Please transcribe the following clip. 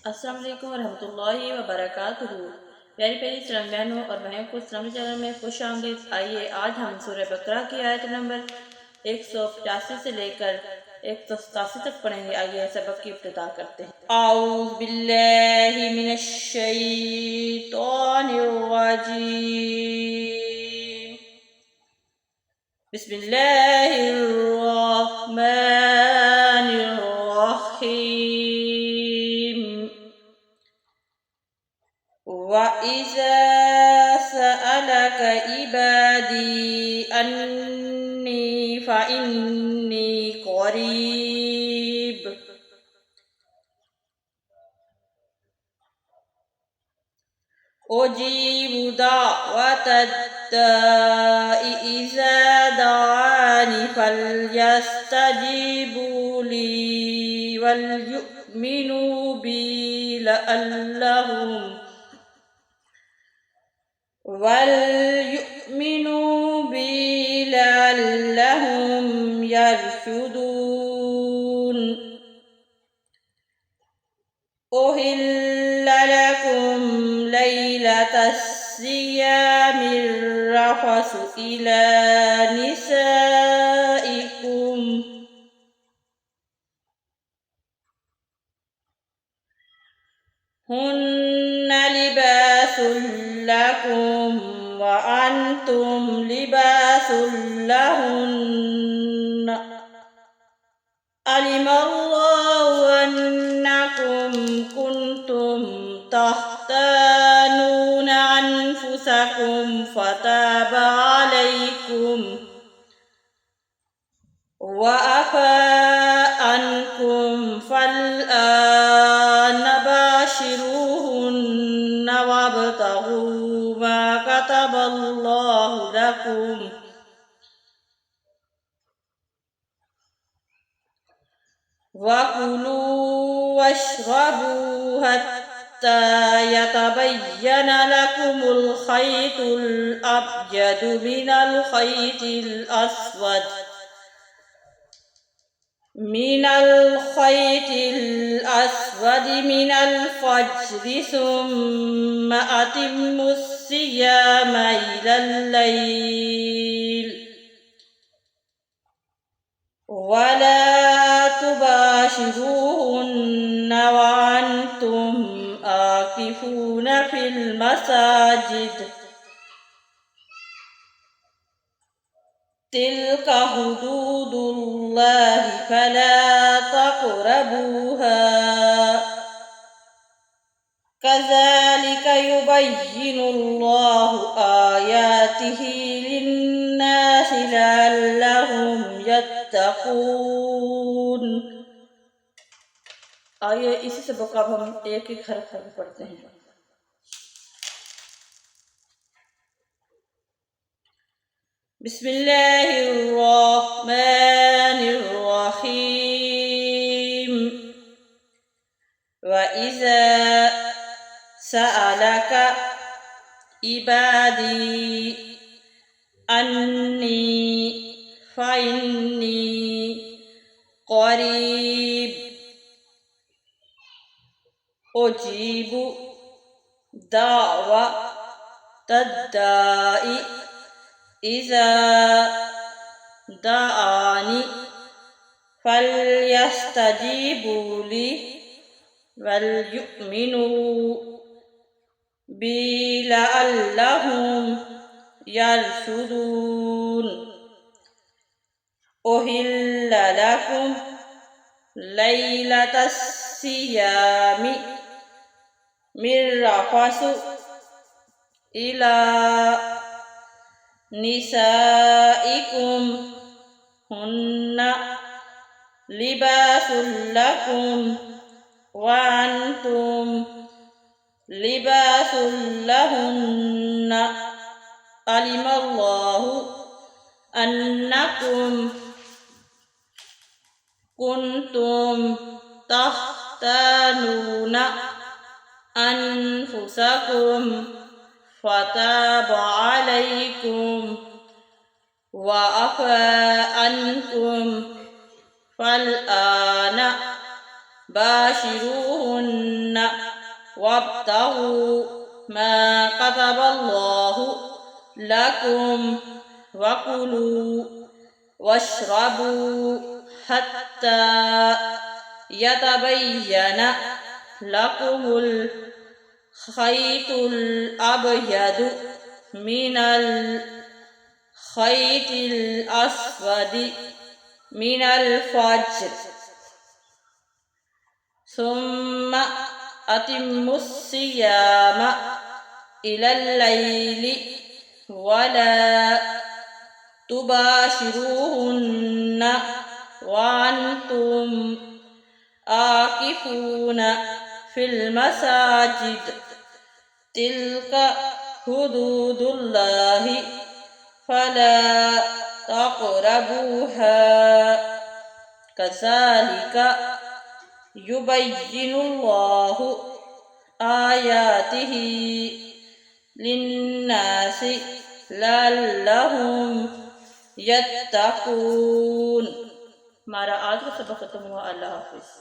अस्सलाम वालेकुम रहमतुल्लाहि व बरकातुहू। प्यारी प्यारी इस्लाम बहनों और भाइयों को इस्लामी चैनल में खुश आमदीद। आइए आज हम सूरह बकरा की आयत नंबर 185 से लेकर 187 तक पढ़ेंगे। आइए सबक की इब्तिदा करते हैं। आऊज़ बिल्लाहि मिनश शैतानिर रजीम। बिस्मिल्लाहिर रहमानिर रहीम। وإذا سألك عبادي أني فإني قريب أجيب دعوة الداء إذا دعاني فليستجيبوا لي وليؤمنوا بي لعلهم يرشدون. أحل لكم ليلة الصيام الرفث إلى نسائكم هن لباس لكم وأنتم لباس لهن. علم الله أنكم كنتم تختانون أنفسكم فتاب عليكم وعفى عنكم فالآن باشروهن وابتغوا ما كتب الله لكم وكلوا واشربوا حتى يتبين لكم الخيط الأبيض من الخيط الأسود من الفجر ثم أتموا الصيام إلى الليل ولا تباشروهن وأنتم عاكفون في المساجد تلك حدود الله فلا تقربوها كذلك يبين الله آياته للناس لعلهم يتقون. आइए इसी सबक अब हम एक एक हरफ पढ़ते हैं। बिस्मिल्लाहिर रहमानिर रहीम। वइज़ा सअलक इबादी अन्नी फ़इन्नी क़रीब उजीबु दाअवतद्दाइ इज़ा दआनी फल्यस्तजीबू ली वलयुमिनु बी लअल्लहुम यरशुदून. उहिल्ल लकुम लैलतस सियामि मिर्रफसु इला निसाइकुम हुन्ना लिबासुल लकुम व अंतुम लिबासुल लहुन्ना. अलिमल्लाहु अन्नकुम कुंतुम तख्तानूना अनफुसकुम फताब अलैकुम वअफ़ा अन्कुम फल्आन बाशिरूहुन्न وابتغوا ما كتب الله لكم وكلوا واشربوا حتى يتبين لكم الخيط الأبيض من الخيط الأسود من الفجر ثم أتموا الصيام إلى الليل ولا تباشروهن وأنتم عاكفون في المساجد تلك حدود الله فلا تقربوها كذلك يبين الله آياته للناس لعلهم يتقون. हमारा आज का सबक खत्म हुआ। अल्लाह हाफिज़।